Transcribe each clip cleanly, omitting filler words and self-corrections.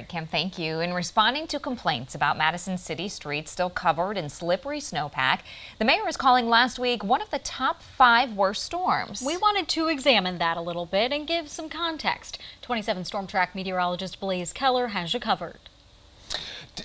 Kim, thank you. In responding to complaints about Madison city streets still covered in slippery snowpack, the mayor is calling last week one of the top 5 worst storms. We wanted to examine that a little bit and give some context. 27 Storm Track meteorologist Blaze Keller has you covered.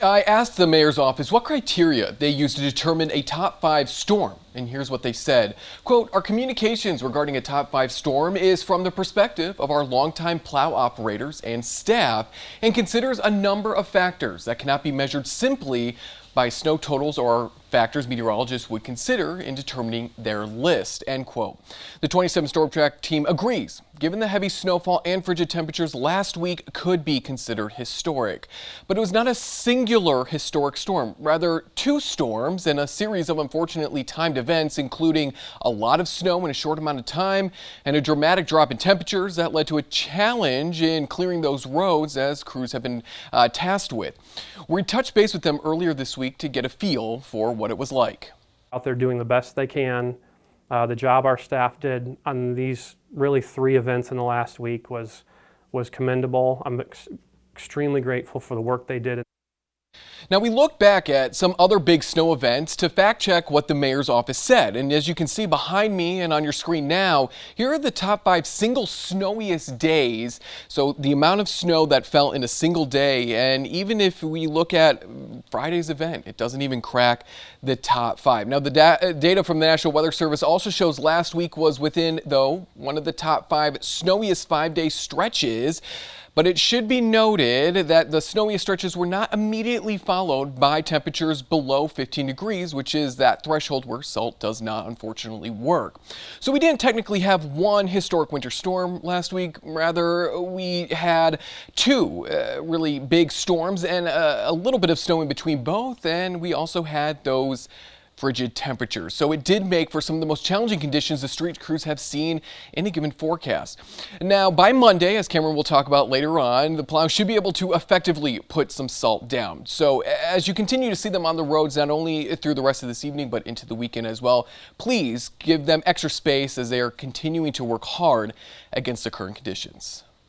I asked the mayor's office what criteria they use to determine a top 5 storm, and here's what they said. Quote, our communications regarding a top 5 storm is from the perspective of our longtime plow operators and staff and considers a number of factors that cannot be measured simply by snow totals or factors meteorologists would consider in determining their list, end quote. The 27 Storm Track team agrees, given the heavy snowfall and frigid temperatures last week could be considered historic. But it was not a singular historic storm, rather 2 storms and a series of unfortunately timed events, including a lot of snow in a short amount of time and a dramatic drop in temperatures that led to a challenge in clearing those roads as crews have been tasked with. We touched base with them earlier this week to get a feel for what it was like. Out there doing the best they can. The job our staff did on these really 3 events in the last week was commendable. I'm extremely grateful for the work they did. Now we look back at some other big snow events to fact check what the mayor's office said. And as you can see behind me and on your screen now, here are the top 5 single snowiest days. So the amount of snow that fell in a single day. And even if we look at Friday's event, it doesn't even crack the top 5. Now the data from the National Weather Service also shows last week was within, though, one of the top 5 snowiest 5-day stretches. But it should be noted that the snowiest stretches were not immediately followed by temperatures below 15 degrees, which is that threshold where salt does not unfortunately work. So we didn't technically have one historic winter storm last week. Rather, we had 2 really big storms and a little bit of snow in between both. And we also had those frigid temperatures. So it did make for some of the most challenging conditions the street crews have seen in a given forecast. Now, by Monday, as Cameron will talk about later on, the plow should be able to effectively put some salt down. So as you continue to see them on the roads, not only through the rest of this evening, but into the weekend as well, please give them extra space as they are continuing to work hard against the current conditions.